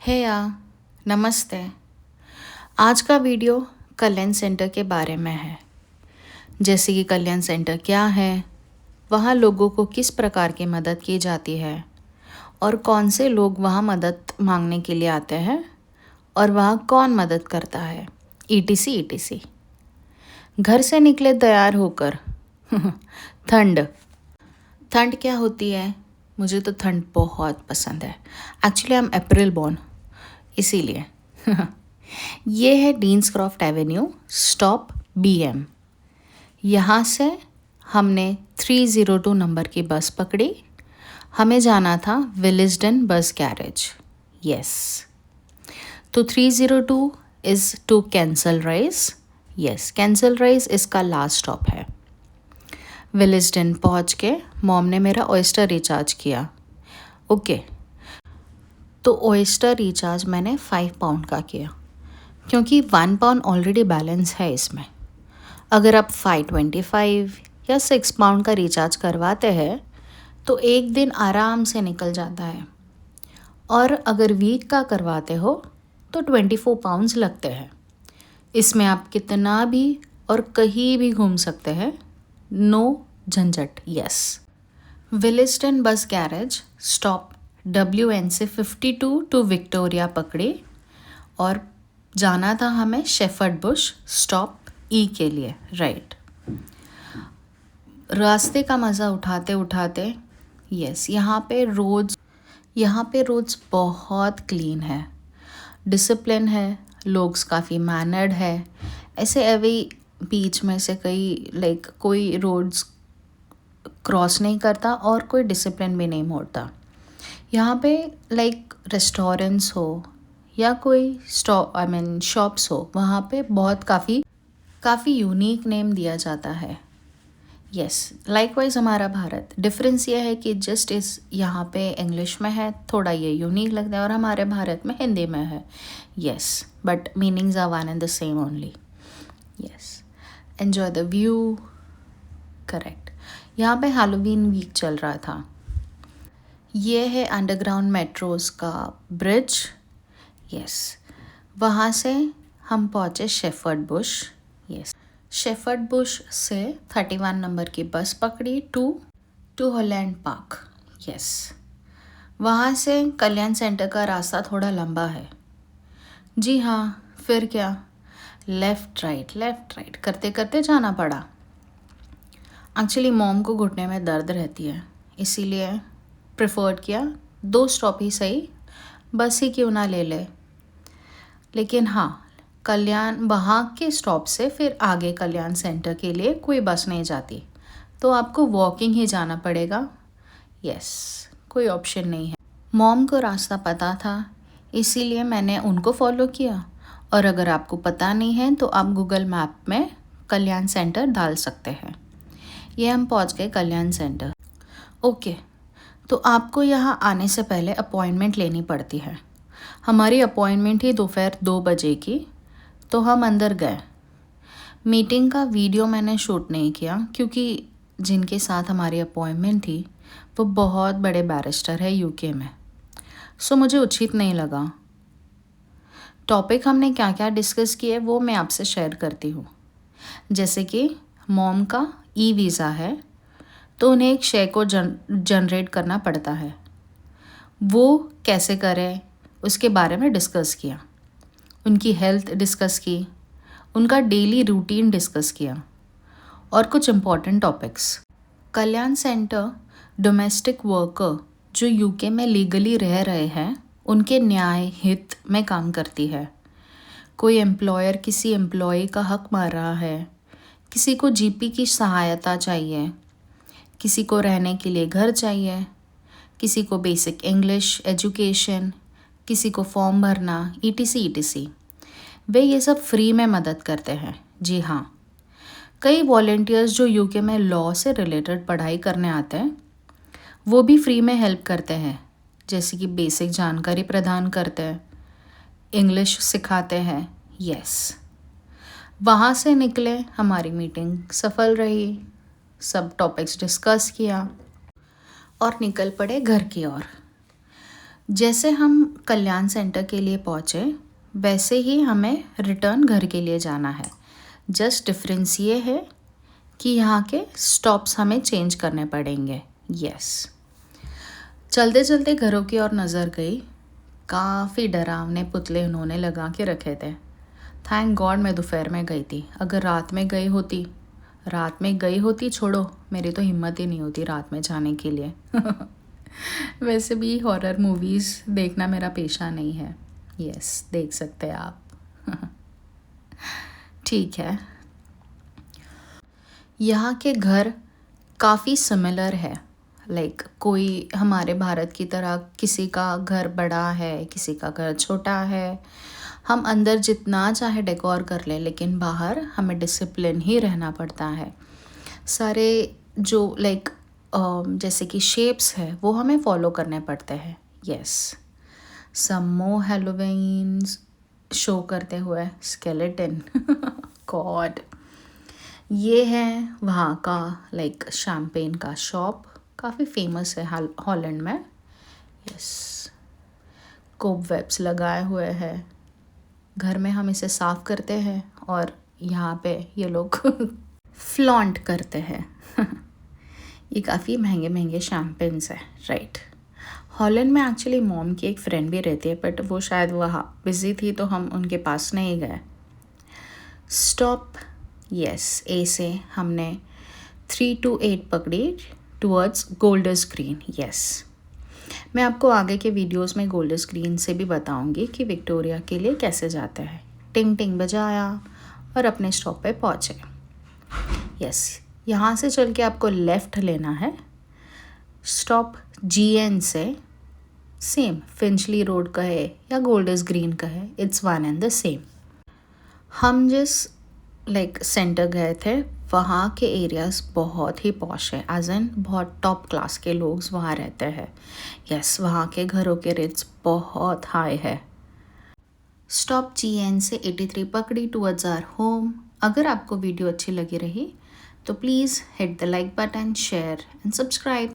हे या नमस्ते। आज का वीडियो कल्याण सेंटर के बारे में है। जैसे कि कल्याण सेंटर क्या है, वहाँ लोगों को किस प्रकार की मदद की जाती है और कौन से लोग वहाँ मदद मांगने के लिए आते हैं और वहाँ कौन मदद करता है, ETC ETC। घर से निकले तैयार होकर ठंड ठंड क्या होती है? मुझे तो ठंड बहुत पसंद है। Actually I am April born, इसीलिए ये है Deans Croft Avenue, stop BM। यहाँ से हमने 302 नंबर की बस पकड़ी। हमें जाना था विलिस्डन बस गैरेज। यस, तो 302 is to Kensal Rise. Yes, Kensal Rise इसका लास्ट स्टॉप है। विलिस्डन पहुँच के मॉम ने मेरा ऑयस्टर रिचार्ज किया। ओके, तो ऑयस्टर रिचार्ज मैंने 5 पाउंड का किया क्योंकि 1 पाउंड ऑलरेडी बैलेंस है इसमें। अगर आप 525 या 6 पाउंड का रिचार्ज करवाते हैं तो एक दिन आराम से निकल जाता है, और अगर वीक का करवाते हो तो 24 पाउंड्स लगते हैं। इसमें आप कितना भी और कहीं भी घूम सकते हैं, नो झंझट। यस, विलिस्टन बस गैरेज स्टॉप WN से 52 टू विक्टोरिया पकड़ी और जाना था हमें शेफर्ड बुश स्टॉप E के लिए, राइट। रास्ते का मज़ा उठाते उठाते यस, यहाँ पे रोड्स बहुत क्लीन है, डिसिप्लिन है, लोग काफ़ी मैनर्ड है। ऐसे अभी बीच में से कई कोई रोड्स क्रॉस नहीं करता और कोई डिसिप्लिन भी नहीं मोड़ता। यहाँ पे रेस्टोरेंट्स हो या कोई शॉप्स हो, वहाँ पे बहुत काफ़ी यूनिक नेम दिया जाता है। यस, लाइकवाइज हमारा भारत, डिफरेंस ये है कि जस्ट इस यहाँ पे इंग्लिश में है, थोड़ा ये यूनिक लगता है, और हमारे भारत में हिंदी में है। Yes, but meanings are one and the same only. Yes, enjoy the view. Correct, यहाँ पे हैलोवीन वीक चल रहा था। ये है अंडरग्राउंड मेट्रोस का ब्रिज। यस, वहाँ से हम पहुँचे Shepherd Bush. Yes, Shepherd Bush से 31 नंबर की बस पकड़ी टू हॉलैंड पार्क। यस, वहाँ से कल्याण सेंटर का रास्ता थोड़ा लंबा है। जी हाँ, फिर क्या, लेफ़्ट राइट करते करते जाना पड़ा। एक्चुअली मॉम को घुटने में दर्द रहती है, इसीलिए प्रेफर्ड किया 2 स्टॉप ही सही, बस ही क्यों ना ले ले। लेकिन हाँ, कल्याण वहाँ के स्टॉप से फिर आगे कल्याण सेंटर के लिए कोई बस नहीं जाती, तो आपको वॉकिंग ही जाना पड़ेगा। यस, कोई ऑप्शन नहीं है। मॉम को रास्ता पता था, इसीलिए मैंने उनको फॉलो किया, और अगर आपको पता नहीं है तो आप गूगल मैप में कल्याण सेंटर डाल सकते हैं। ये हम पहुँच गए कल्याण सेंटर। ओके, तो आपको यहाँ आने से पहले अपॉइंटमेंट लेनी पड़ती है। हमारी अपॉइंटमेंट ही दोपहर 2 बजे की, तो हम अंदर गए। मीटिंग का वीडियो मैंने शूट नहीं किया क्योंकि जिनके साथ हमारी अपॉइंटमेंट थी वो बहुत बड़े बैरिस्टर है UK में, सो मुझे उचित नहीं लगा। टॉपिक हमने क्या क्या डिस्कस किए वो मैं आपसे शेयर करती हूँ। जैसे कि मॉम का वीज़ा है, तो उन्हें एक शेयर को जनरेट करना पड़ता है, वो कैसे करें उसके बारे में डिस्कस किया। उनकी हेल्थ डिस्कस की, उनका डेली रूटीन डिस्कस किया, और कुछ इम्पॉर्टेंट टॉपिक्स। कल्याण सेंटर डोमेस्टिक वर्कर जो UK में लीगली रह रहे हैं उनके न्याय हित में काम करती है। कोई एम्प्लॉयर किसी एम्प्लॉय का हक मार रहा है, किसी को GP की सहायता चाहिए, किसी को रहने के लिए घर चाहिए, किसी को बेसिक इंग्लिश एजुकेशन, किसी को फॉर्म भरना, ETC वे ये सब फ्री में मदद करते हैं। जी हाँ, कई वॉलेंटियर्स जो UK में लॉ से रिलेटेड पढ़ाई करने आते हैं वो भी फ्री में हेल्प करते हैं, जैसे कि बेसिक जानकारी प्रदान करते हैं, इंग्लिश सिखाते हैं। यस, वहाँ से निकले, हमारी मीटिंग सफल रही, सब टॉपिक्स डिस्कस किया और निकल पड़े घर की ओर। जैसे हम कल्याण सेंटर के लिए पहुँचे वैसे ही हमें रिटर्न घर के लिए जाना है। जस्ट डिफरेंस ये है कि यहाँ के स्टॉप्स हमें चेंज करने पड़ेंगे। यस, चलते चलते घरों की ओर नज़र गई। काफ़ी डरावने पुतले उन्होंने लगा के रखे थे। थैंक गॉड मैं दोपहर में गई थी। अगर रात में गई होती छोड़ो, मेरी तो हिम्मत ही नहीं होती रात में जाने के लिए। वैसे भी हॉरर मूवीज़ देखना मेरा पेशा नहीं है। यस, देख सकते हैं आप। ठीक है, यहाँ के घर काफ़ी सिमिलर है। लाइक कोई हमारे भारत की तरह किसी का घर बड़ा है, किसी का घर छोटा है। हम अंदर जितना चाहे डेकोर कर लें, लेकिन बाहर हमें डिसिप्लिन ही रहना पड़ता है। सारे जो जैसे कि शेप्स है वो हमें फॉलो करने पड़ते हैं। यस, समो हैलोवीन शो करते हुए स्केलेटन। गॉड, ये है वहाँ का शैम्पेन का शॉप, काफ़ी फेमस है हॉलैंड में। यस, कोबवेब्स लगाए हुए हैं। घर में हम इसे साफ़ करते हैं और यहाँ पे ये लोग फ्लॉन्ट करते हैं। ये काफ़ी महंगे महंगे शैम्पेन्स है, राइट। हॉलैंड में एक्चुअली मॉम की एक फ्रेंड भी रहती है, बट वो शायद वहाँ बिज़ी थी तो हम उनके पास नहीं गए। स्टॉप, यस, ए से हमने 3 to 8 पकड़ी टुवर्ड्स गोल्डर्स ग्रीन। यस, मैं आपको आगे के वीडियोस में गोल्डर्स ग्रीन से भी बताऊंगी कि विक्टोरिया के लिए कैसे जाते हैं। टिंग टिंग बजाया और अपने स्टॉप पे पहुँचे। यस, यहाँ से चल के आपको लेफ़्ट लेना है। स्टॉप GN से सेम फिंचली रोड का है या गोल्डर्स ग्रीन का है, it's one and the same. हम जिस सेंटर गए थे वहाँ के एरियाज़ बहुत ही पॉश है, एज एन बहुत टॉप क्लास के लोग वहाँ रहते हैं। यस, वहाँ के घरों के रेट्स बहुत हाई है। स्टॉप GN से 83 पकड़ी टुवर्ड्स आवर होम। अगर आपको वीडियो अच्छी लगी रही तो please hit the like button, share and subscribe.